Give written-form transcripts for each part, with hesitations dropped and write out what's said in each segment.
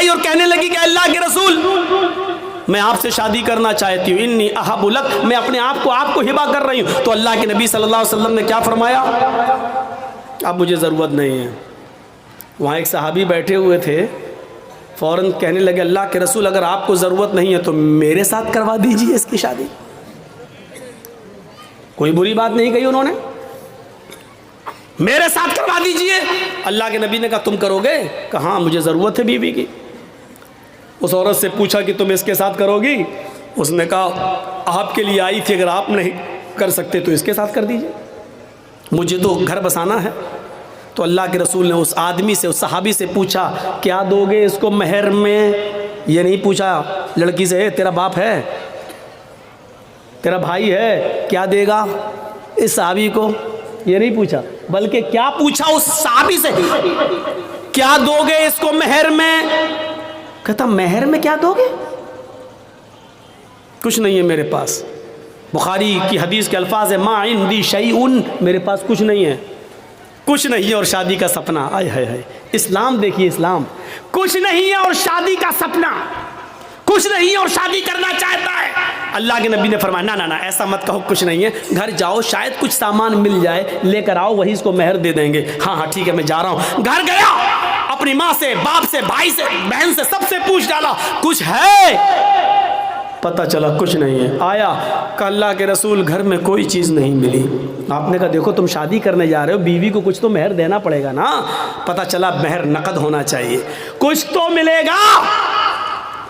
آئی اور کہنے لگی کہ اللہ کے رسول میں آپ سے شادی کرنا چاہتی ہوں، انی احب لک، میں اپنے آپ کو ہبہ کر رہی ہوں۔ تو اللہ کے نبی صلی اللہ علیہ وسلم نے کیا فرمایا؟ اب مجھے ضرورت نہیں ہے۔ وہاں ایک صحابی بیٹھے ہوئے تھے، فوراً کہنے لگے اللہ کے رسول اگر آپ کو ضرورت نہیں ہے تو میرے ساتھ کروا دیجیے اس کی شادی۔ کوئی بری بات نہیں کہی انہوں نے، میرے ساتھ کروا دیجیے۔ اللہ کے نبی نے کہا تم کرو گے؟ کہا ہاں مجھے ضرورت ہے بیوی کی۔ اس عورت سے پوچھا کہ تم اس کے ساتھ کرو گی؟ اس نے کہا آپ کے لیے آئی تھی، اگر آپ نہیں کر سکتے تو اس کے ساتھ کر دیجیے، مجھے تو گھر بسانا ہے۔ تو اللہ کے رسول نے اس آدمی سے، اس صحابی سے پوچھا کیا دو گے اس کو مہر میں؟ یہ نہیں پوچھا لڑکی سے تیرا باپ ہے، تیرا بھائی ہے، کیا دے گا اس صحابی کو؟ یہ نہیں پوچھا، بلکہ کیا پوچھا اس صحابی سے کیا دو گے اس کو مہر میں؟ کہتا مہر میں کیا دو گے؟ کچھ نہیں ہے میرے پاس۔ بخاری کی حدیث کے الفاظ ہے ما عندی شیء، میرے پاس کچھ نہیں ہے، کچھ نہیں ہے اور شادی کا سپنا۔ آئے ہائے ہائے، اسلام دیکھیے، اسلام کچھ نہیں ہے اور شادی کا سپنا، کچھ نہیں ہے اور شادی کرنا چاہتا ہے۔ اللہ کے نبی نے فرمایا نہ ایسا مت کہو، کچھ نہیں ہے، گھر جاؤ شاید کچھ سامان مل جائے، لے کر آؤ، وہی اس کو مہر دے دیں گے۔ ہاں ٹھیک ہے میں جا رہا ہوں۔ گھر گیا، اپنی ماں سے، باپ سے، بھائی سے، بہن سے، سب سے پوچھ ڈالا کچھ ہے؟ پتہ چلا کچھ نہیں ہے۔ آیا کہ اللہ کے رسول گھر میں کوئی چیز نہیں ملی۔ آپ نے کہا دیکھو تم شادی کرنے جا رہے ہو، بیوی کو کچھ تو مہر دینا پڑے گا نا۔ پتہ چلا مہر نقد ہونا چاہیے، کچھ تو ملے گا۔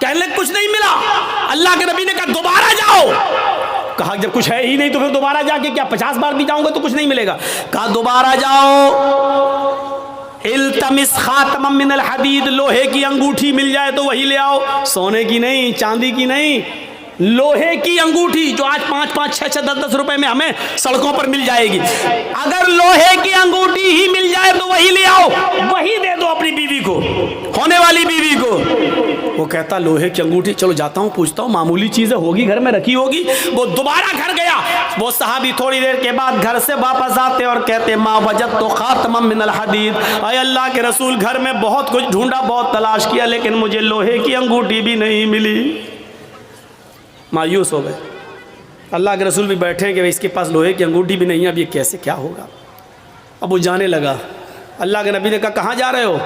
کہنے لگے کچھ نہیں ملا۔ اللہ کے نبی نے کہا دوبارہ جاؤ۔ کہا جب کچھ ہے ہی نہیں تو پھر دوبارہ جا کے کیا 50 بار بھی جاؤں گا تو کچھ نہیں ملے گا؟ کہا دوبارہ جاؤ، التمس خاتما من الحدید، لوہے کی انگوٹھی مل جائے تو وہی لے آؤ، سونے کی نہیں، چاندی کی نہیں، لوہے کی انگوٹھی جو آج 5-5, 6-6, 10-10 روپے میں ہمیں سڑکوں پر مل جائے گی۔ اگر لوہے کی انگوٹھی ہی مل جائے تو وہی لے آؤ، وہی دے دو اپنی بیوی کو، ہونے والی بیوی کو۔ وہ کہتا لوہے کی انگوٹھی، چلو جاتا ہوں پوچھتا ہوں، معمولی چیزیں ہوگی گھر میں رکھی ہوگی۔ وہ دوبارہ گھر گیا، وہ صحابی تھوڑی دیر کے بعد گھر سے واپس آتے اور کہتے ما وجدت خاتما من الحدید، اے اللہ کے رسول گھر میں بہت کچھ ڈھونڈا، بہت تلاش کیا، لیکن مجھے لوہے کی انگوٹھی بھی نہیں ملی۔ مایوس ہو گئے۔ اللہ کے رسول بھی بیٹھے کہ اس کے پاس لوہے کی انگوٹھی بھی نہیں ہے، اب یہ کیسے کیا ہوگا؟ اب وہ جانے لگا۔ اللہ کے نبی نے کہا کہاں جا رہے ہو؟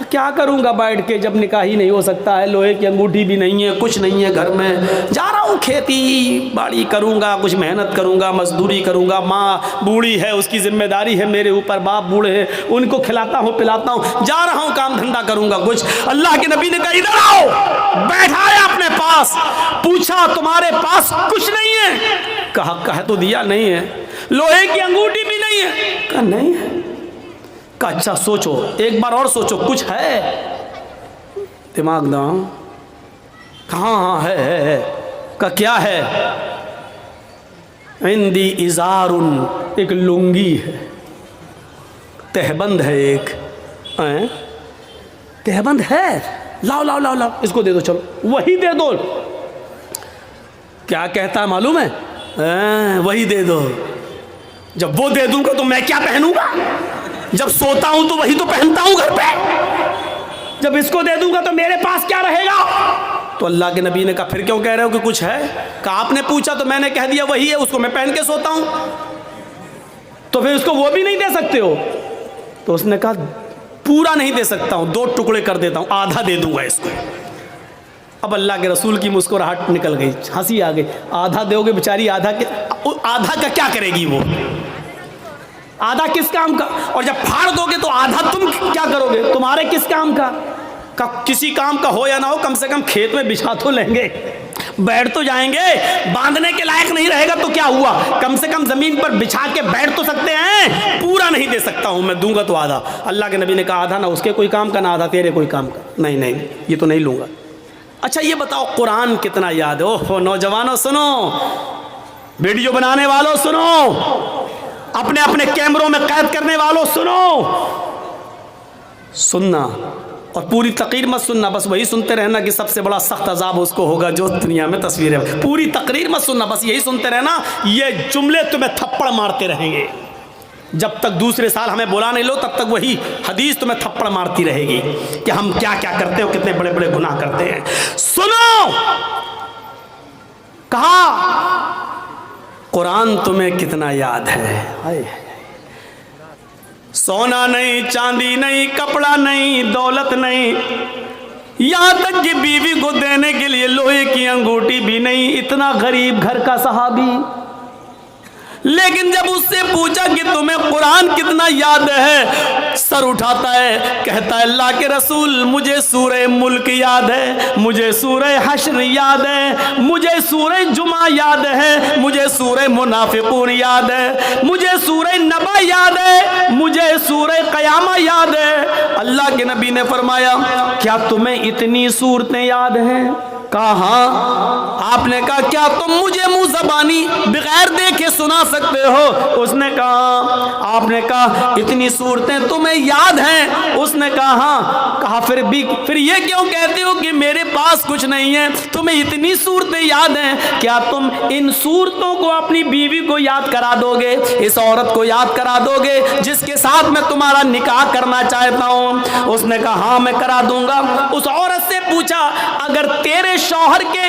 کیا کروں گا بیٹھ کے جب نکاح ہی نہیں ہو سکتا ہے، لوہے کی انگوٹھی بھی نہیں ہے، کچھ نہیں ہے گھر میں، جا رہا ہوں کھیتی باڑی کروں گا، کچھ محنت کروں گا، مزدوری کروں گا، ماں بوڑھی ہے اس کی ذمہ داری ہے میرے اوپر، باپ بوڑھے ہیں ان کو کھلاتا ہوں پلاتا ہوں، جا رہا ہوں کام دھندا کروں گا کچھ۔ اللہ کے نبی نے کہا ادھر آؤ، بیٹھایا اپنے پاس، پوچھا تمہارے پاس کچھ نہیں ہے؟ کہا تو دیا نہیں ہے۔ لوہے کی انگوٹھی بھی نہیں ہے؟ کہا نہیں ہے۔ کہا اچھا سوچو، ایک بار اور سوچو، کچھ ہے؟ دماغ داؤں، کہاں ہاں ہے۔ کہا کیا ہے؟ عندی ازار، ایک لنگی ہے، تہبند ہے، ایک تہبند ہے، لاؤ لاؤ لاؤ لاؤ، اس کو دے دو، چلو وہی دے دو۔ کیا کہتا ہے معلوم ہے؟ وہی دے دو۔ جب وہ دے دوں گا تو میں کیا پہنوں گا؟ جب سوتا ہوں تو وہی تو پہنتا ہوں گھر پہ، جب اس کو دے دوں گا تو میرے پاس کیا رہے گا؟ تو اللہ کے نبی نے کہا پھر کیوں کہہ رہے ہو کہ کچھ ہے؟ کہا آپ نے پوچھا تو میں نے کہہ دیا وہی ہے، اس کو میں پہن کے سوتا ہوں، تو پھر اس کو وہ بھی نہیں دے سکتے ہو؟ تو اس نے کہا پورا نہیں دے سکتا ہوں، 2 ٹکڑے کر دیتا ہوں، آدھا دے دوں گا اس کو۔ اب اللہ کے رسول کی مسکراہٹ نکل گئی، ہنسی آ گئی۔ آدھا دو گے بیچاری، آدھا کا کیا کرے گی وہ؟ آدھا کس کام کا؟ اور جب پھاڑ دو گے تو آدھا تم کیا کرو گے؟ تمہارے کس کام کا؟ کسی کام کا ہو یا نہ ہو، کم سے کم کھیت میں بچھا تو لیں گے، بیٹھ تو جائیں گے۔ باندھنے کے لائق نہیں رہے گا تو کیا ہوا، کم سے کم زمین پر بچھا کے بیٹھ تو سکتے ہیں۔ پورا نہیں دے سکتا ہوں میں، دوں گا تو آدھا۔ اللہ کے نبی نے کہا آدھا نہ اس کے کوئی کام کا، نہ آدھا تیرے کوئی کام کا۔ نہیں یہ تو نہیں لوں گا۔ اچھا یہ بتاؤ قرآن کتنا یاد ہے؟ اوہ نوجوانوں سنو، ویڈیو بنانے والوں سنو، اپنے اپنے کیمروں میں قید کرنے والوں سنو، سننا اور پوری تقریر مت سننا، بس وہی سنتے رہنا کہ سب سے بڑا سخت عذاب اس کو ہوگا جو دنیا میں تصویریں۔ پوری تقریر مت سننا، بس یہی سنتے رہنا، یہ جملے تمہیں تھپڑ مارتے رہیں گے۔ جب تک دوسرے سال ہمیں بلا نہیں لو تب تک وہی حدیث تمہیں تھپڑ مارتی رہے گی کہ ہم کیا کیا کرتے ہو، کتنے بڑے بڑے گناہ کرتے ہیں۔ سنو، کہا قرآن تمہیں کتنا یاد ہے، سونا نہیں، چاندی نہیں، کپڑا نہیں، دولت نہیں، یہاں تک کہ بیوی کو دینے کے لیے لوہے کی انگوٹھی بھی نہیں، اتنا غریب گھر کا صحابی۔ لیکن جب اس سے پوچھا کہ تمہیں قرآن کتنا یاد ہے، سر اٹھاتا ہے، کہتا ہے اللہ کے رسول مجھے سورہ ملک یاد ہے، مجھے سورہ حشر یاد ہے، مجھے سورہ جمعہ یاد ہے، مجھے سورہ منافقون یاد ہے، مجھے سورہ نبا یاد ہے، مجھے سورہ قیامہ یاد ہے۔ اللہ کے نبی نے فرمایا کیا تمہیں اتنی سورتیں یاد ہیں؟ کہا ہاں۔ آپ نے کہا کیا تم مجھے منہ زبانی بغیر دیکھے سنا سکتے ہو؟ اس نے کہا۔ آپ نے کہا اتنی صورتیں تمہیں یاد ہیں؟ اس نے کہا ہاں۔ کہا پھر یہ کیوں کہتے ہو کہ میرے پاس کچھ نہیں ہے؟ تمہیں اتنی صورتیں یاد ہیں، کیا تم ان صورتوں کو اپنی بیوی کو یاد کرا دو گے؟ اس عورت کو یاد کرا دو گے جس کے ساتھ میں تمہارا نکاح کرنا چاہتا ہوں؟ اس نے کہا ہاں میں کرا دوں گا۔ اس عورت سے پوچھا اگر تیرے شوہر کے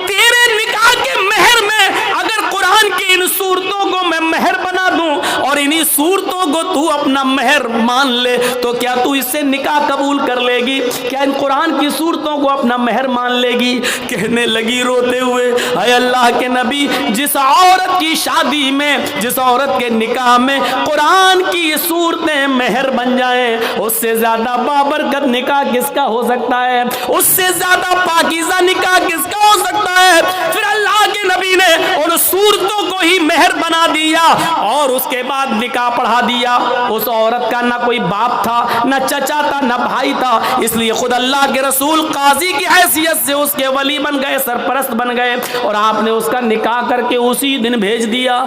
تیرے نکاح کے مہر میں اگر قرآن کی ان صورتوں کو میں مہر بنا دوں اور انہی صورتوں کو تو اپنا مہر مان لے تو کیا تو اس سے نکاح قبول کر لے گی؟ کیا ان قرآن کی صورتوں کو اپنا مہر مان لے گی؟ کہنے لگی روتے ہوئے اے اللہ کے نبی، جس عورت کی شادی میں، جس عورت کے نکاح میں قرآن کی صورتیں مہر بن جائیں، اس سے زیادہ بابرکت نکاح کس کا ہو سکتا ہے؟ اس سے زیادہ پاکیزہ نکاح کس کا ہو سکتا ہے؟ پھر اللہ کے نبی نے ان صورتوں کو ہی مہر بنا دیا اور اس کے بعد نکاح پڑھا دیا۔ اس عورت کا نہ کوئی باپ تھا، نہ چچا تھا، نہ بھائی تھا، اس لیے خود اللہ کے رسول قاضی کی حیثیت سے اس کے ولی بن گئے، سرپرست بن گئے، اور آپ نے اس کا نکاح کر کے اسی دن بھیج دیا۔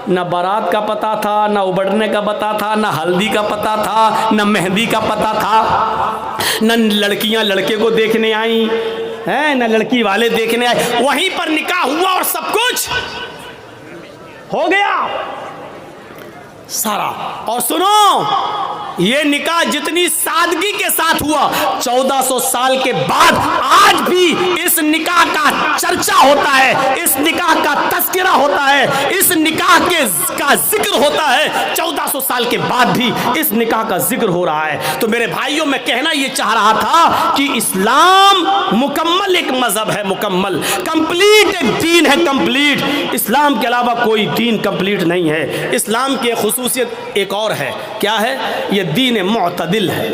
نہ بارات کا پتہ تھا، نہ ابڑنے کا پتہ تھا، نہ ہلدی کا پتہ تھا، نہ مہندی کا پتہ تھا، نہ لڑکیاں لڑکے کو دیکھنے آئیں ہیں، نہ لڑکی والے دیکھنے آئے، وہیں پر نکاح ہوا اور سب کچھ ہو گیا سارا۔ اور سنو، یہ نکاح جتنی سادگی کے ساتھ ہوا، 1400 سال کے بعد آج بھی اس نکاح کا چرچا ہوتا ہے، اس نکاح کا تذکرہ ہوتا ہے، اس نکاح کا ذکر ہوتا ہے، 1400 سال کے بعد بھی اس نکاح کا ذکر ہو رہا ہے۔ تو میرے بھائیوں میں کہنا یہ چاہ رہا تھا کہ اسلام مکمل ایک مذہب ہے، مکمل کمپلیٹ ایک دین ہے، کمپلیٹ۔ اسلام کے علاوہ کوئی دین کمپلیٹ نہیں ہے۔ اسلام کی خصوصیت ایک اور ہے، کیا ہے؟ یہ دین معتدل ہے۔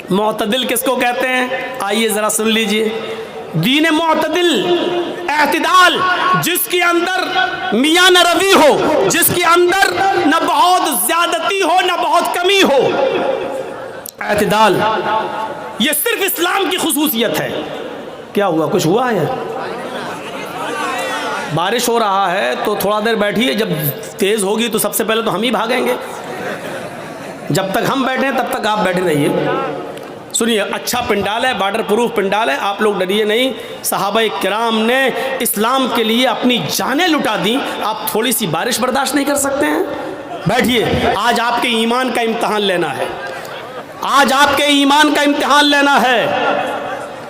معتدل کس کو کہتے ہیں؟ آئیے ذرا سن لیجئے۔ دین معتدل، اعتدال، جس کے اندر میاں نہ روی ہو، جس کے اندر نہ بہت زیادتی ہو نہ بہت کمی ہو، اعتدال، یہ صرف اسلام کی خصوصیت ہے۔ کیا ہوا؟ کچھ ہوا ہے؟ بارش ہو رہا ہے تو تھوڑا دیر بیٹھیے، جب تیز ہوگی تو سب سے پہلے تو ہم ہی بھاگیں گے۔ جب تک ہم بیٹھے ہیں تب تک آپ بیٹھے رہیے۔ سنیے، اچھا پنڈال ہے، بارڈر پروف پنڈال ہے، آپ لوگ ڈریے نہیں۔ صحابہ کرام نے اسلام کے لیے اپنی جانیں لٹا دیں، آپ تھوڑی سی بارش برداشت نہیں کر سکتے ہیں؟ بیٹھیے، آج آپ کے ایمان کا امتحان لینا ہے، آج آپ کے ایمان کا امتحان لینا ہے۔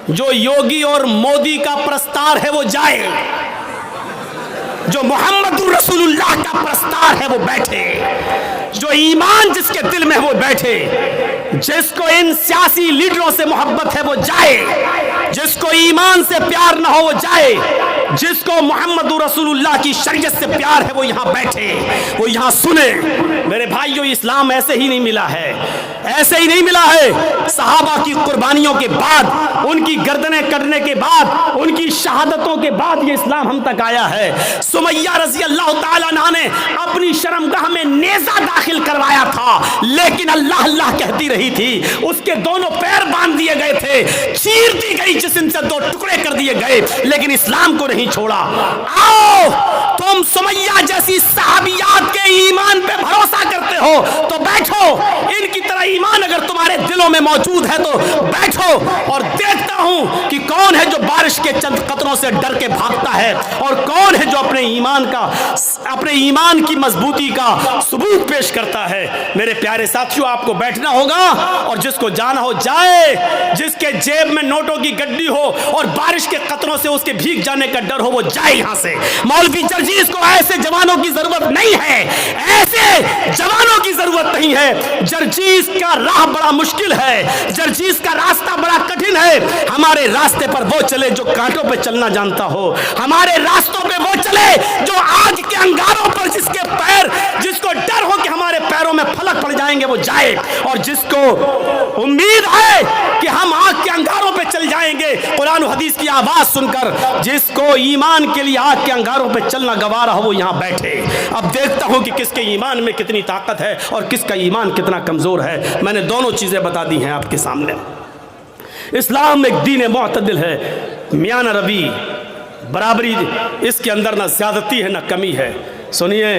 جو یوگی اور مودی کا پرستار ہے وہ جائے، جو محمد رسول اللہ کا پرستار ہے وہ بیٹھے، جو ایمان جس کے دل میں ہے وہ بیٹھے، جس کو ان سیاسی لیڈروں سے محبت ہے وہ جائے، جس کو ایمان سے پیار نہ ہو وہ جائے، جس کو محمد رسول اللہ کی شریعت سے پیار ہے وہ یہاں بیٹھے، وہ یہاں سنے۔ میرے بھائیوں، اسلام ایسے ہی نہیں ملا ہے، ایسے ہی نہیں ملا ہے۔ صحابہ کی قربانیوں کے بعد، ان کی گردنیں کٹنے کے بعد، ان کی شہادتوں کے بعد یہ اسلام ہم تک آیا ہے۔ سمیہ رضی اللہ تعالیٰ عنہ نے اپنی شرمگاہ میں نیزہ داخل کروایا تھا، لیکن اللہ اللہ کہتی رہی تھی، اس کے دونوں پیر باندھ دیے گئے تھے، چیر دی گئی جسم سے دو ٹکڑے کر دیے گئے، لیکن اسلام کو نہیں چھوڑا۔ آؤ، تم سمیہ جیسی صحابیات کے ایمان پہ بھروسہ کرتے ہو تو بیٹھو، ان کی طرح ایمان اگر تمہارے دلوں میں موجود ہے تو بیٹھو، اور دیکھتا ہوں ہوں کہ کون ہے جو بارش کے چند قطروں سے ڈر کے بھاگتا ہے اور کون ہے جو اپنے ایمان کی مضبوطی کا ثبوت پیش کرتا ہے۔ میرے پیارے ساتھیوں، آپ کو بیٹھنا ہوگا اور جس کو جانا ہو جائے، جس کے جیب میں نوٹوں کی گڈی ہو اور بارش کے قطروں سے اس کے بھیگ جانے کا ڈر ہو، وہ جائے یہاں سے۔ مولوی جرجیز کو ایسے جوانوں کی ضرورت نہیں ہے، ایسے جوانوں کی ضرورت نہیں ہے۔ جرجیز کا راہ بڑا مشکل ہے، جرجیز کا راستہ بڑا کٹھن ہے۔ ہمارے راستے پر وہ چلے جو کانٹوں پہ چلنا جانتا ہو، ہمارے راستوں پہ وہ چلے جو آگ کے انگاروں پر جس کو ڈر ہو کہ ہمارے پیروں میں پھلک پڑ جائیں گے وہ جائے، اور جس کو امید ہے کہ ہم آگ کے انگاروں پہ چل جائیں گے قرآن و حدیث کی آواز سن کر، جس کو ایمان کے لیے آگ کے انگاروں پہ چلنا گوارا ہو وہ یہاں بیٹھے۔ اب دیکھتا ہوں کہ کس کے ایمان میں کتنی طاقت ہے اور کس کا ایمان کتنا کمزور ہے۔ میں نے دونوں چیزیں بتا دی ہیں آپ کے سامنے۔ اسلام ایک دین معتدل ہے، میاں نہ روی، برابری، اس کے اندر نہ زیادتی ہے نہ کمی ہے۔ سنیے،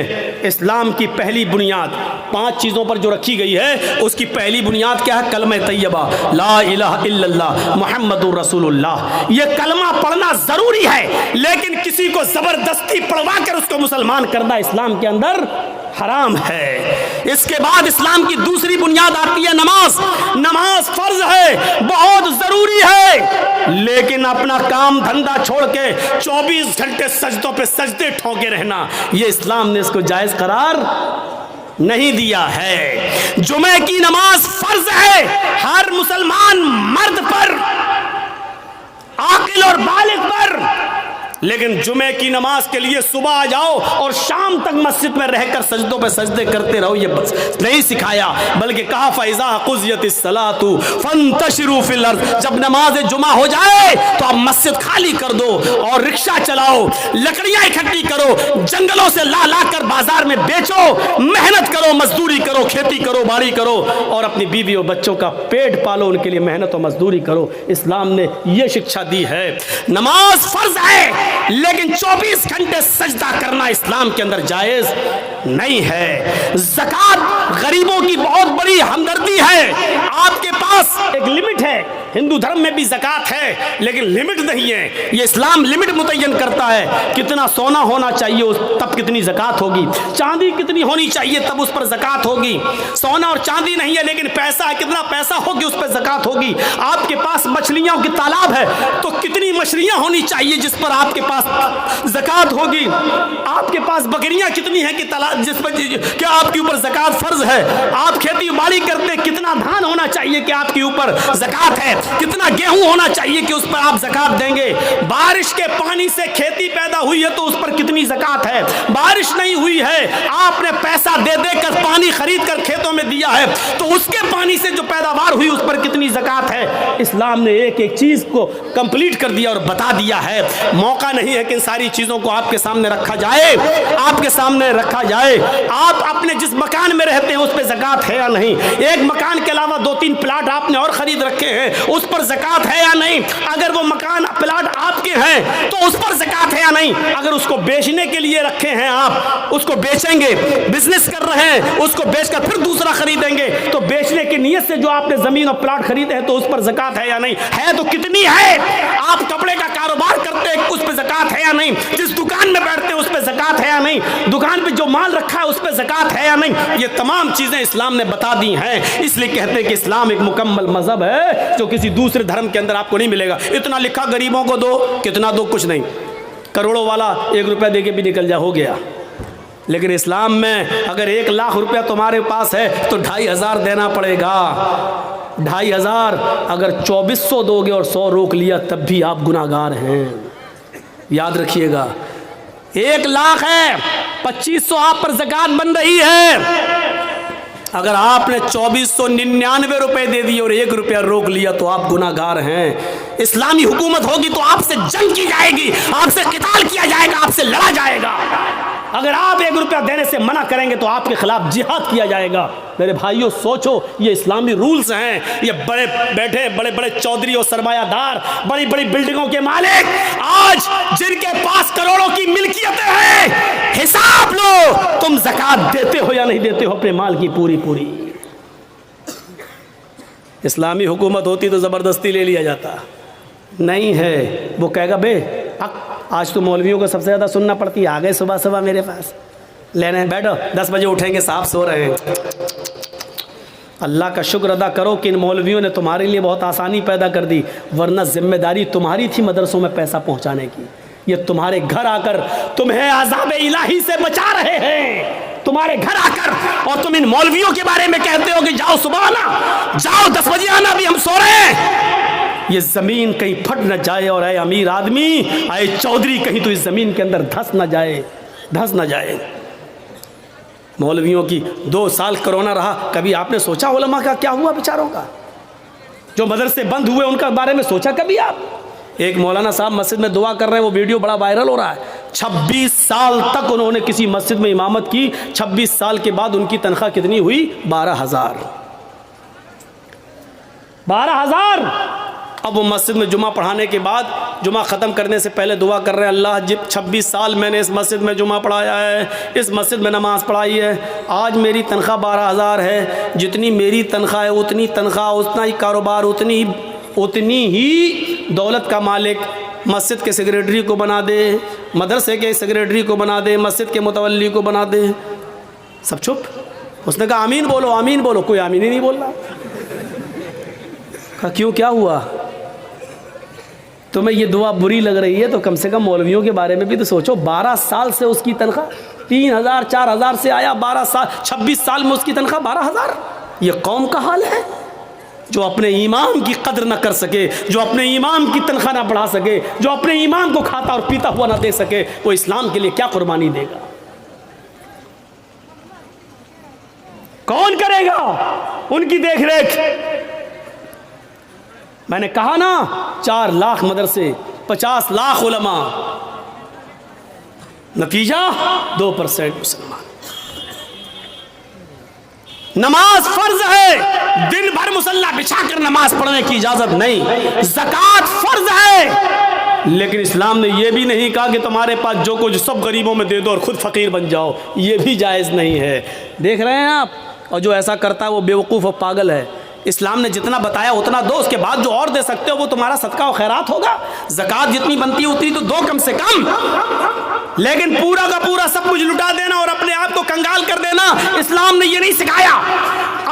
اسلام کی پہلی بنیاد 5 چیزوں پر جو رکھی گئی ہے، اس کی پہلی بنیاد کیا ہے؟ کلمہ طیبہ، لا الہ الا اللہ محمد رسول اللہ۔ یہ کلمہ پڑھنا ضروری ہے، لیکن کسی کو زبردستی پڑھوا کر اس کو مسلمان کرنا اسلام کے اندر حرام ہے۔ اس کے بعد اسلام کی دوسری بنیاد آتی ہے نماز۔ نماز فرض ہے، بہت ضروری ہے، لیکن اپنا کام دھندا چھوڑ کے 24 گھنٹے سجدوں پہ سجدے ٹھوکے رہنا، یہ اسلام نے اس کو جائز قرار نہیں دیا ہے۔ جمعے کی نماز فرض ہے ہر مسلمان مرد پر، عاقل اور بالغ پر، لیکن جمعے کی نماز کے لیے صبح آ جاؤ اور شام تک مسجد میں رہ کر سجدوں پہ سجدے کرتے رہو، یہ بس نہیں سکھایا، بلکہ کہا فَإِذَا قُضِيَتِ الصَّلَاةُ فَانتَشِرُوا فِي الْأَرْضِ۔ جب نماز جمعہ ہو جائے تو آپ مسجد خالی کر دو اور رکشہ چلاؤ، لکڑیاں اکٹھی کرو، جنگلوں سے لا لا کر بازار میں بیچو، محنت کرو، مزدوری کرو، کھیتی کرو، باڑی کرو، اور اپنی بیوی اور بچوں کا پیٹ پالو، ان کے لیے محنت و مزدوری کرو۔ اسلام نے یہ شکشا دی ہے۔ نماز فرض ہے، لیکن 24 گھنٹے سجدہ کرنا اسلام کے اندر جائز نہیں ہے۔ زکوٰۃ غریبوں کی بہت بڑی ہمدردی ہے۔ آپ کے پاس ایک لمٹ ہے، ہندو دھرم میں بھی زکوٰۃ ہے لیکن لمٹ نہیں ہے، یہ اسلام لمٹ متعین کرتا ہے۔ کتنا سونا ہونا چاہیے تب کتنی زکوٰۃ ہوگی، چاندی کتنی ہونی چاہیے تب اس پر زکوٰۃ ہوگی۔ سونا اور چاندی نہیں ہے لیکن پیسہ ہے، کتنا پیسہ ہوگی اس پہ زکوٰۃ ہوگی۔ آپ کے پاس مچھلیوں کی تالاب ہے تو کتنی مچھلیاں ہونی چاہیے جس پر آپ کے پاس زکوٰۃ ہوگی۔ آپ کے پاس بکریاں کتنی ہیں کہ جس پر کیا آپ کے اوپر زکوٰۃ فرض ہے۔ آپ کھیتی باڑی کرتے، کتنا دھان ہونا چاہیے کہ آپ کے اوپر زکوٰۃ ہے، کتنا گیہوں ہونا چاہیے کہ اس پر آپ زکوٰۃ دیں گے۔ بارش کے پانی سے کھیتی پیدا ہوئی ہے تو اس پر کتنی زکوٰۃ ہے۔ بارش نہیں ہوئی ہے، آپ نے پیسہ دے دے کر پانی خرید کر کھیتوں میں دیا ہے تو اس کے پانی سے جو پیداوار ہوئی اس پر کتنی زکوٰۃ ہے۔ اسلام نے ایک ایک چیز کو کمپلیٹ کر دیا اور بتا دیا ہے۔ موقع نہیں ہے کہ ان ساری چیزوں کو آپ کے سامنے رکھا جائے، آپ کے سامنے رکھا جائے۔ آپ اپنے جس مکان میں رہتے ہیں اس پہ زکوٰۃ ہے یا نہیں؟ ایک مکان کے علاوہ 2-3 پلاٹ آپ نے اور خرید رکھے ہیں، اس پر زکوٰۃ ہے یا نہیں؟ اگر وہ مکان پلاٹ آپ کے ہیں تو اس پر زکوٰۃ ہے یا نہیں؟ اگر اس کو بیچنے کے لیے رکھے ہیں، آپ اس کو بیچیں گے، بزنس کر رہے ہیں، اس کو بیچ کر پھر دوسرا خریدیں گے، تو بیچنے کی نیت سے جو آپ نے زمین اور پلاٹ خریدے ہیں تو اس پر زکوٰۃ ہے یا نہیں؟ ہے تو کتنی ہے؟ آپ کپڑے کا کاروبار کرتے ہیں، اس پہ زکوٰۃ ہے یا نہیں؟ جس دکان میں بیٹھتے ہیں اس پہ زکوٰۃ ہے یا نہیں؟ دکان پہ جو مال رکھا ہے اس پہ زکوٰۃ ہے یا نہیں؟ یہ تمام چیزیں اسلام نے بتا دی ہیں۔ اس لیے کہتے ہیں کہ اسلام ایک مکمل مذہب ہے جو کسی دوسرے دھرم کے اندر آپ کو نہیں ملے گا۔ اتنا لکھا غریبوں کو دو، کتنا دو، کچھ نہیں، کروڑوں والا 1 روپیہ دے کے بھی نکل جا، ہو گیا۔ لیکن اسلام میں اگر 1 لاکھ روپیہ تمہارے پاس ہے تو 2500 دینا پڑے گا۔ 2500 اگر 2400 دو گے اور 100 روک لیا تب بھی آپ گناہ گار ہیں، یاد رکھیے گا۔ 1 لاکھ ہے، 2500 آپ پر زکوٰۃ بن رہی ہے۔ اگر آپ نے 2499 روپے دے دیے اور 1 روپیہ روک لیا تو آپ گناہ گار ہیں۔ اسلامی حکومت ہوگی تو آپ سے جنگ کی جائے گی، آپ سے قتال کیا جائے گا، آپ سے لڑا جائے گا۔ اگر آپ 1 روپیہ دینے سے منع کریں گے تو آپ کے خلاف جہاد کیا جائے گا۔ میرے بھائیوں سوچو، یہ اسلامی رولز ہیں۔ یہ بڑے بیٹھے بڑے بڑے چودھری اور سرمایہ دار، بڑی بڑی بلڈنگوں کے مالک، آج جن کے پاس کروڑوں کی ملکیتیں ہیں، حساب لو تم زکوٰۃ دیتے ہو یا نہیں دیتے ہو اپنے مال کی پوری پوری۔ اسلامی حکومت ہوتی تو زبردستی لے لیا جاتا، نہیں ہے، وہ کہے گا بے آج تو مولویوں کو سب سے زیادہ سننا پڑتی ہے، آ گئے صبح صبح میرے پاس لینے، بیٹھو 10 بجے اٹھیں گے، صاحب سو رہے ہیں۔ اللہ کا شکر ادا کرو کہ ان مولویوں نے تمہارے لیے بہت آسانی پیدا کر دی، ورنہ ذمہ داری تمہاری تھی مدرسوں میں پیسہ پہنچانے کی۔ یہ تمہارے گھر آ کر تمہیں عذاب الہی سے بچا رہے ہیں، تمہارے گھر آ کر، اور تم ان مولویوں کے بارے میں کہتے ہو کہ جاؤ صبح آنا، جاؤ 10 بجے آنا، بھی ہم سو رہے ہیں۔ یہ زمین کہیں پھٹ نہ جائے، اور اے امیر آدمی، اے چودھری، کہیں تو اس زمین کے اندر دھس نہ جائے، دھس نہ جائے۔ مولویوں کی 2 سال کرونا رہا، کبھی آپ نے سوچا علماء کا کیا ہوا بیچاروں کا؟ جو مدرسے بند ہوئے ان کا بارے میں سوچا کبھی آپ؟ ایک مولانا صاحب مسجد میں دعا کر رہے ہیں، وہ ویڈیو بڑا وائرل ہو رہا ہے، 26 سال تک انہوں نے کسی مسجد میں امامت کی، 26 سال کے بعد ان کی تنخواہ کتنی ہوئی؟ 12,000۔ 12,000۔ اب وہ مسجد میں جمعہ پڑھانے کے بعد، جمعہ ختم کرنے سے پہلے دعا کر رہے ہیں، اللہ جب 26 سال میں نے اس مسجد میں جمعہ پڑھایا ہے، اس مسجد میں نماز پڑھائی ہے، آج میری تنخواہ 12,000 ہے، جتنی میری تنخواہ ہے اتنی تنخواہ، اتنا ہی کاروبار، اتنی ہی دولت کا مالک مسجد کے سیکریٹری کو بنا دے، مدرسے کے سیکریٹری کو بنا دے، مسجد کے متولی کو بنا دے۔ سب چپ۔ اس نے کہا آمین بولو، آمین بولو، کوئی آمین ہی نہیں بول رہا۔ کہا کیوں، کیا ہوا؟ تمہیں یہ دعا بری لگ رہی ہے تو کم سے کم مولویوں کے بارے میں بھی تو سوچو۔ 12 سال سے اس کی تنخواہ 3,000 4,000 سے آیا، 12 سال 26 سال میں اس کی تنخواہ 12,000۔ یہ قوم کا حال ہے جو اپنے امام کی قدر نہ کر سکے، جو اپنے امام کی تنخواہ نہ بڑھا سکے، جو اپنے امام کو کھاتا اور پیتا ہوا نہ دے سکے، وہ اسلام کے لیے کیا قربانی دے گا؟ کون کرے گا ان کی دیکھ ریکھ؟ میں نے کہا نا 4 لاکھ مدرسے، 50 لاکھ علماء، نتیجہ 2% مسلمان۔ نماز فرض ہے، دن بھر مصلی بچھا کر نماز پڑھنے کی اجازت نہیں۔ زکوٰۃ فرض ہے، لیکن اسلام نے یہ بھی نہیں کہا کہ تمہارے پاس جو کچھ سب غریبوں میں دے دو اور خود فقیر بن جاؤ، یہ بھی جائز نہیں ہے۔ دیکھ رہے ہیں آپ، اور جو ایسا کرتا ہے وہ بیوقوف اور پاگل ہے۔ اسلام نے جتنا بتایا اتنا دو، اس کے بعد جو اور دے سکتے ہو وہ تمہارا صدقہ و خیرات ہوگا۔ زکوٰۃ جتنی بنتی ہے اتنی تو دو کم سے کم، لیکن پورا کا پورا سب کچھ لٹا دینا اور اپنے آپ کو کنگال کر دینا، اسلام نے یہ نہیں سکھایا۔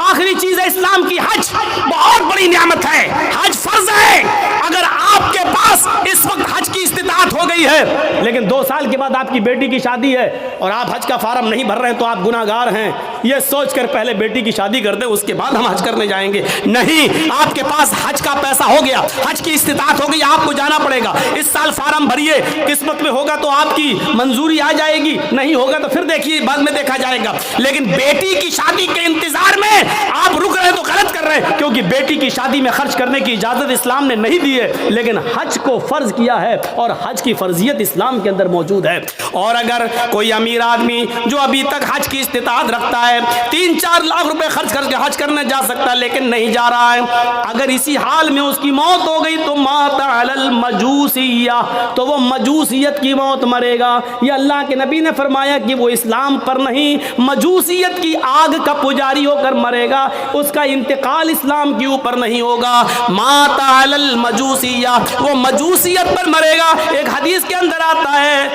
آخری چیز ہے اسلام کی حج، بہت بڑی نعمت ہے، حج فرض ہے۔ اگر آپ کے پاس اس وقت حج کی استطاعت ہو گئی ہے، لیکن 2 سال کے بعد آپ کی بیٹی کی شادی ہے اور آپ حج کا فارم نہیں بھر رہے ہیں تو آپ گناہ گار ہیں، یہ سوچ کر پہلے بیٹی کی شادی کر دیں، اس کے بعد ہم حج کرنے جائیں گے۔ نہیں، آپ کے پاس حج کا پیسہ ہو گیا، حج کی استطاعت ہو گئی، آپ کو جانا پڑے گا۔ اس سال فارم بھریے، قسمت میں ہوگا تو آپ کی منظوری آ جائے گی، نہیں ہوگا تو پھر دیکھیے بعد میں دیکھا جائے گا۔ لیکن بیٹی کی شادی کے انتظار میں آپ رک رہے تو غلط کر رہے ہیں، کیونکہ بیٹی کی شادی میں خرچ کرنے کی اجازت اسلام نے نہیں دی ہے، لیکن حج کو فرض کیا ہے اور حج کی فرضیت اسلام کے اندر موجود ہے۔ اور اگر کوئی امیر آدمی جو ابھی تک حج کی استطاعت رکھتا ہے، 3-4 لاکھ روپے خرچ کر کے حج کرنے جا سکتا ہے لیکن نہیں جا رہا ہے، اگر اسی حال میں اس کی موت ہو گئی تو مات علی المجوسیہ، تو وہ مجوسیت کی موت مرے گا۔ یہ اللہ کے نبی نے فرمایا کہ وہ اسلام پر نہیں، مجوسیت کی آگ کا پجاری ہو کر مرے گا، اس کا انتقال اسلام کے اوپر نہیں ہوگا۔ مات علی المجوسیہ، وہ مجوسیت پر مرے گا۔ ایک حدیث کے اندر آتا ہے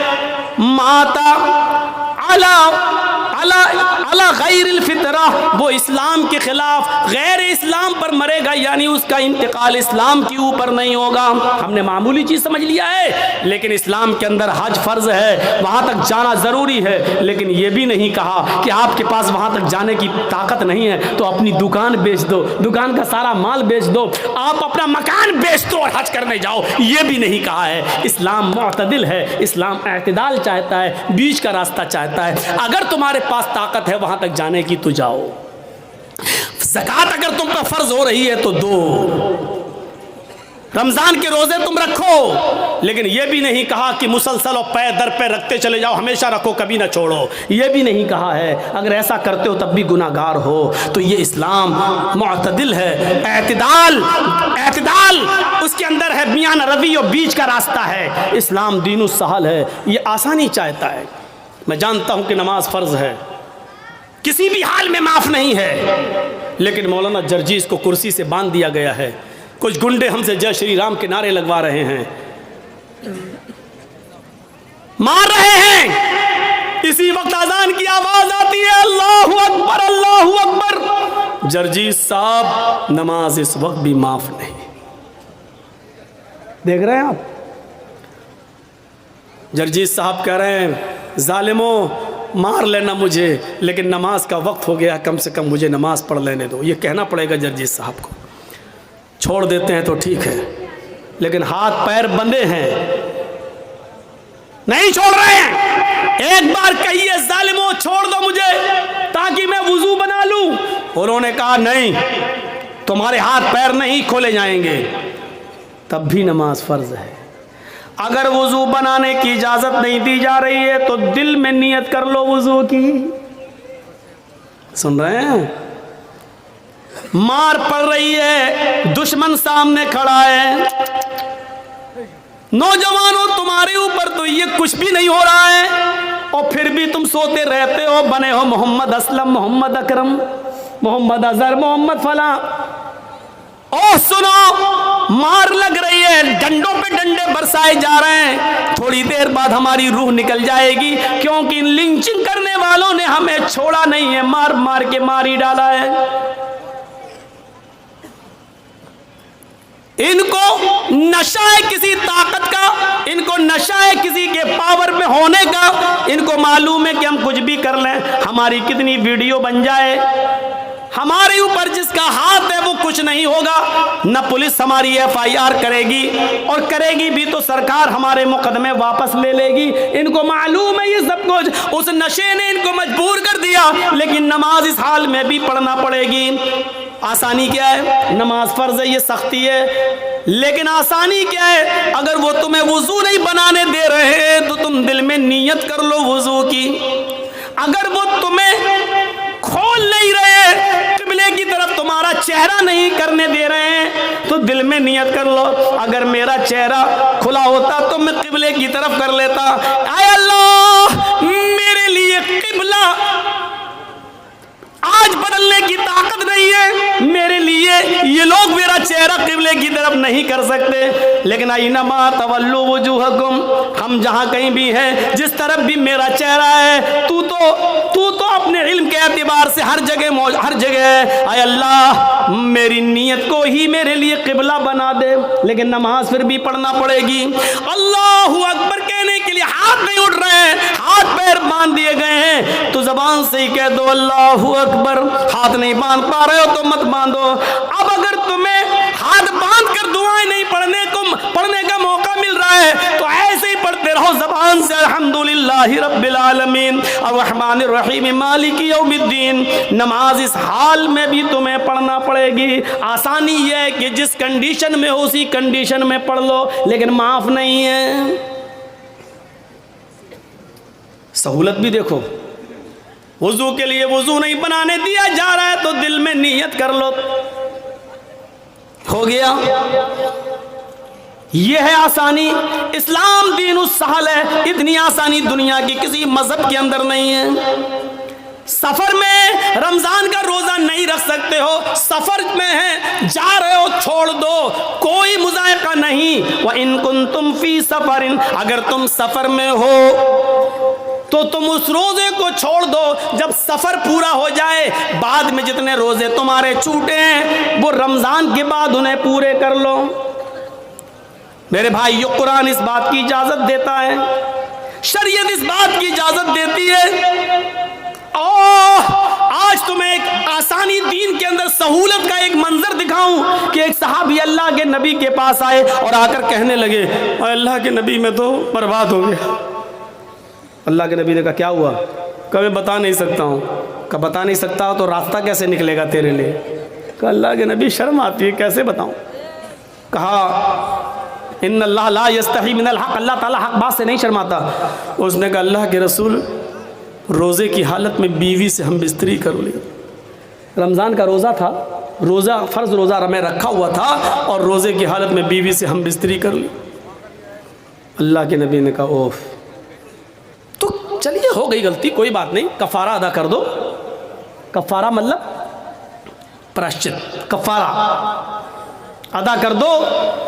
ماتا علی غیر الفطرہ، وہ اسلام کے خلاف غیر اسلام پر مرے گا، یعنی اس کا انتقال اسلام کے اوپر نہیں ہوگا۔ ہم نے معمولی چیز سمجھ لیا ہے، لیکن اسلام کے اندر حج فرض ہے، وہاں تک جانا ضروری ہے، لیکن یہ بھی نہیں کہا کہ آپ کے پاس وہاں تک جانے کی طاقت نہیں ہے تو اپنی دکان بیچ دو، دکان کا سارا مال بیچ دو، آپ اپنا مکان بیچ دو اور حج کرنے جاؤ، یہ بھی نہیں کہا ہے۔ اسلام معتدل ہے، اسلام اعتدال چاہتا ہے، بیچ کا راستہ چاہتا ہے۔ اگر تمہارے پاس طاقت ہے وہاں تک جانے کی تو جاؤ۔ زکوٰۃ اگر تم پر فرض ہو رہی ہے تو دو، رمضان کے روزے تم رکھو، لیکن یہ بھی نہیں کہا کہ مسلسل اور پے در پہ رکھتے چلے جاؤ، ہمیشہ رکھو کبھی نہ چھوڑو، یہ بھی نہیں کہا ہے۔ اگر ایسا کرتے ہو تب بھی گناہ گار ہو۔ تو یہ اسلام معتدل ہے، اعتدال اس کے اندر ہے، میان روی اور بیچ کا راستہ ہے۔ اسلام دین السہل ہے، یہ آسانی چاہتا ہے۔ میں جانتا ہوں کہ نماز فرض ہے، کسی بھی حال میں معاف نہیں ہے، لیکن مولانا جرجیز کو کرسی سے باندھ دیا گیا ہے، کچھ گنڈے ہم سے جے شری رام کے نعرے لگوا رہے ہیں، مار رہے ہیں، اسی وقت اذان کی آواز آتی ہے اللہ اکبر اللہ اکبر، جرجیت صاحب نماز اس وقت بھی معاف نہیں۔ دیکھ رہے ہیں آپ، جرجیت صاحب کہہ رہے ہیں ظالموں مار لینا مجھے، لیکن نماز کا وقت ہو گیا، کم سے کم مجھے نماز پڑھ لینے دو۔ یہ کہنا پڑے گا جرجیت صاحب کو۔ چھوڑ دیتے ہیں تو ٹھیک ہے، لیکن ہاتھ پیر بندھے ہیں، نہیں چھوڑ رہے ہیں۔ ایک بار کہیے ظالموں چھوڑ دو مجھے تاکہ میں وضو بنا لوں، انہوں نے کہا نہیں، تمہارے ہاتھ پیر نہیں کھولے جائیں گے۔ تب بھی نماز فرض ہے۔ اگر وضو بنانے کی اجازت نہیں دی جا رہی ہے تو دل میں نیت کر لو وضو کی۔ سن رہے ہیں؟ مار پڑ رہی ہے، دشمن سامنے کھڑا ہے، نوجوانوں تمہارے اوپر تو یہ کچھ بھی نہیں ہو رہا ہے، اور پھر بھی تم سوتے رہتے ہو، بنے ہو محمد اسلم، محمد اکرم، محمد اظہر، محمد فلاں۔ او سنو، مار لگ رہی ہے، ڈنڈوں پہ ڈنڈے برسائے جا رہے ہیں، تھوڑی دیر بعد ہماری روح نکل جائے گی، کیونکہ لنچنگ کرنے والوں نے ہمیں چھوڑا نہیں ہے، مار مار کے مار ہی ڈالا ہے۔ ان کو نشہ ہے کسی طاقت کا، ان کو نشہ ہے کسی کے پاور میں ہونے کا، ان کو معلوم ہے کہ ہم کچھ بھی کر لیں، ہماری کتنی ویڈیو بن جائے، ہمارے اوپر جس کا ہاتھ ہے وہ کچھ نہیں ہوگا، نہ پولیس ہماری FIR کرے گی، اور کرے گی بھی تو سرکار ہمارے مقدمے واپس لے لے گی۔ ان کو معلوم ہے یہ سب کچھ، اس نشے نے ان کو مجبور کر دیا، لیکن نماز اس حال میں بھی پڑھنا پڑے گی۔ آسانی کیا ہے؟ نماز فرض ہے، یہ سختی ہے، لیکن آسانی کیا ہے؟ اگر وہ تمہیں وضو نہیں بنانے دے رہے ہیں تو تم دل میں نیت کر لو وضو کی۔ اگر وہ تمہیں کھول نہیں رہے، قبلے کی طرف تمہارا چہرہ نہیں کرنے دے رہے ہیں، تو دل میں نیت کر لو اگر میرا چہرہ کھلا ہوتا تو میں قبلے کی طرف کر لیتا۔ اے اللہ، میرے لیے قبلہ آج بدلنے کی طاقت نہیں ہے، میرے لیے یہ لوگ میرا چہرہ قبلے کی طرف نہیں کر سکتے، لیکن اینما تولوا وجوہکم، ہم جہاں کہیں بھی ہیں، جس طرف بھی میرا چہرہ ہے، تو اپنے علم کے اعتبار سے ہر جگہ ہے۔ اے اللہ، میری نیت کو ہی میرے لیے قبلہ بنا دے، لیکن نماز پھر بھی پڑھنا پڑے گی۔ اللہ اکبر کہنے کے لیے ہاتھ نہیں اٹھ رہے ہیں، ہاتھ پیر باندھ دیے گئے ہیں، تو زبان سے ہی کہہ دو اللہ اکبر۔ ہاتھ نہیں باندھ پا رہے ہو تو مت باندھو۔ اب اگر تمہیں ہاتھ باندھ کر دعائیں نہیں پڑھنے کا موقع مل رہا ہے تو ایسے ہی پڑھتے رہو زبان سے، الحمدللہ رب العالمین الرحمن الرحیم مالک یوم الدین۔ نماز اس حال میں بھی تمہیں پڑھنا پڑے گی۔ آسانی یہ ہے کہ جس کنڈیشن میں ہو اسی کنڈیشن میں پڑھ لو، لیکن معاف نہیں ہے۔ سہولت بھی دیکھو، وضو کے لیے وضو نہیں بنانے دیا جا رہا ہے تو دل میں نیت کر لو، ہو گیا۔ یہ ہے آسانی۔ اسلام دین السہل ہے، اتنی آسانی دنیا کی کسی مذہب کے اندر نہیں ہے۔ سفر میں رمضان کا روزہ نہیں رکھ سکتے ہو، سفر میں ہیں، جا رہے ہو، چھوڑ دو، کوئی مذائقہ نہیں۔ وَإِن كُنتُمْ فِي سَفَرٍ، اگر تم سفر میں ہو تو تم اس روزے کو چھوڑ دو، جب سفر پورا ہو جائے بعد میں جتنے روزے تمہارے چھوٹے ہیں وہ رمضان کے بعد انہیں پورے کر لو۔ میرے بھائی، یہ قرآن اس بات کی اجازت دیتا ہے، شریعت اس بات کی اجازت دیتی ہے۔ آج تمہیں ایک آسانی دین کے اندر سہولت کا ایک منظر دکھاؤں کہ ایک صحابی اللہ کے نبی کے پاس آئے اور آ کر کہنے لگے اللہ کے نبی میں تو برباد ہو گیا۔ اللہ کے نبی نے کہا کیا ہوا؟ کہ میں بتا نہیں سکتا ہوں۔ کہ بتا نہیں سکتا ہو تو راستہ کیسے نکلے گا تیرے لیے؟ کہ اللہ کے نبی شرم آتی ہے، کیسے بتاؤں؟ کہا ان اللہ لا یستحی من الحق، اللہ تعالیٰ حق بات سے نہیں شرماتا۔ اس نے کہا اللہ کے رسول، روزے کی حالت میں بیوی سے ہم بستری کر لی، رمضان کا روزہ تھا، فرض روزہ میں رکھا ہوا تھا اور روزے کی حالت میں بیوی سے ہم بستری کر لی۔ اللہ کے نبی نے کہا اوف، تو چلیے ہو گئی غلطی، کوئی بات نہیں، کفارہ ادا کر دو۔ کفارہ مطلب پراشچت، کفارہ ادا کر دو،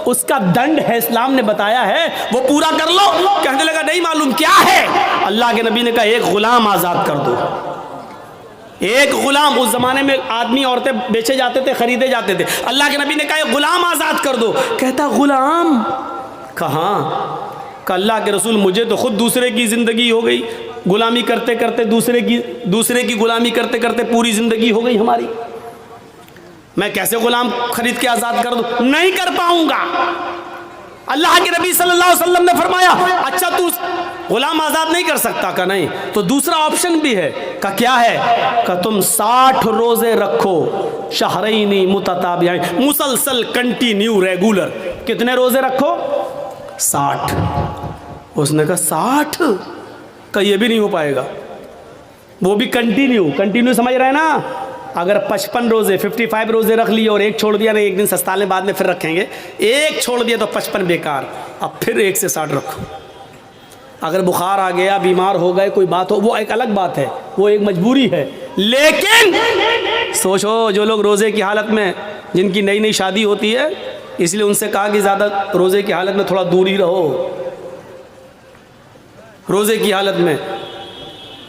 اس کا دنڈ ہے، اسلام نے بتایا ہے، وہ پورا کر لو۔ کہنے لگا نہیں معلوم کیا ہے؟ اللہ کے نبی نے کہا ایک غلام آزاد کر دو۔ ایک غلام، اس زمانے میں آدمی عورتیں بیچے جاتے تھے، خریدے جاتے تھے، اللہ کے نبی نے کہا ایک غلام آزاد کر دو۔ کہتا غلام کہاں؟ کہ اللہ کے رسول مجھے تو خود دوسرے کی زندگی ہو گئی، غلامی کرتے کرتے دوسرے کی غلامی کرتے کرتے پوری زندگی ہو گئی ہماری، میں کیسے غلام خرید کے آزاد کر دوں؟ نہیں کر پاؤں گا۔ اللہ کے نبی صلی اللہ علیہ وسلم نے فرمایا اچھا تو غلام آزاد نہیں کر سکتا؟ کہ نہیں، تو دوسرا آپشن بھی ہے۔ کہ کیا ہے؟ کہ تم 60 روزے رکھو، شہرین متتابعین، مسلسل کنٹینیو ریگولر۔ کتنے روزے رکھو؟ 60۔ اس نے کہا 60؟ کہ یہ بھی نہیں ہو پائے گا، وہ بھی کنٹینیو سمجھ رہے ہیں نا؟ اگر 55 روزے 55 روزے رکھ لیے اور ایک چھوڑ دیا، نہیں ایک دن سستالے بعد میں پھر رکھیں گے، ایک چھوڑ دیا تو 55 بیکار، اب پھر 1 سے 60 رکھو۔ اگر بخار آ گیا، بیمار ہو گئے، کوئی بات ہو، وہ ایک الگ بات ہے، وہ ایک مجبوری ہے، لیکن سوچو جو لوگ روزے کی حالت میں، جن کی نئی نئی شادی ہوتی ہے، اس لیے ان سے کہا کہ زیادہ روزے کی حالت میں تھوڑا دور ہی رہو، روزے کی حالت میں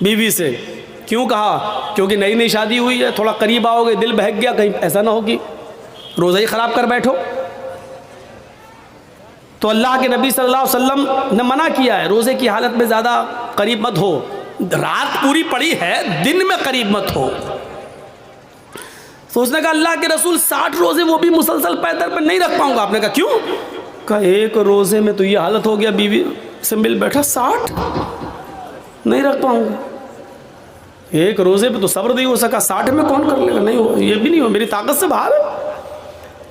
بیوی سے۔ کیوں کہا؟ کیونکہ نئی نئی شادی ہوئی ہے، تھوڑا قریب آؤ گے، دل بہک گیا، کہیں ایسا نہ ہو کہ روزہ ہی خراب کر بیٹھو۔ تو اللہ کے نبی صلی اللہ علیہ وسلم نے منع کیا ہے، روزے کی حالت میں زیادہ قریب مت ہو، رات پوری پڑی ہے، دن میں قریب مت ہو۔ تو اس نے کہا اللہ کے رسول 60 روزے وہ بھی مسلسل پیدر پہ نہیں رکھ پاؤں گا۔ آپ نے کہا کیوں؟ کہا ایک روزے میں تو یہ حالت ہو گیا، بیوی سے مل بیٹھا، 60 نہیں رکھ پاؤں گا، ایک روزے پہ تو صبر نہیں ہو سکا، 60 میں کون کر لے گا؟ نہیں ہو، یہ بھی نہیں ہو، میری طاقت سے باہر ہے۔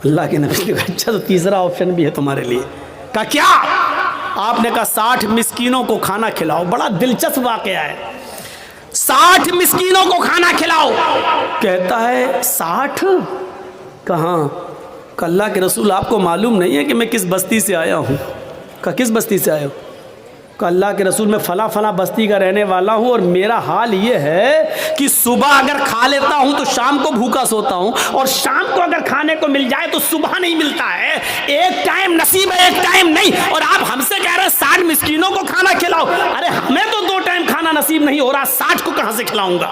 اللہ کے نبی نے کہا اچھا تو تیسرا آپشن بھی ہے تمہارے لیے۔ کہا کیا؟ آپ نے کہا 60 مسکینوں کو کھانا کھلاؤ۔ بڑا دلچسپ واقعہ ہے، 60 مسکینوں کو کھانا کھلاؤ۔ کہتا ہے 60 کہاں؟ کہ اللہ کے رسول آپ کو معلوم نہیں ہے کہ میں کس بستی سے آیا ہوں؟ کہ کس بستی سے آیا ہوں؟ کہ اللہ کے رسول میں فلاں فلاں بستی کا رہنے والا ہوں، اور میرا حال یہ ہے کہ صبح اگر کھا لیتا ہوں تو شام کو بھوکا سوتا ہوں، اور شام کو اگر کھانے کو مل جائے تو صبح نہیں ملتا ہے، ایک ٹائم نصیب ہے ایک ٹائم نہیں۔ اور آپ ہم سے کہہ رہے ہیں 60 مسکینوں کو کھانا کھلاؤ، ارے ہمیں تو 2 ٹائم کھانا نصیب نہیں ہو رہا، 60 کو کہاں سے کھلاؤں گا؟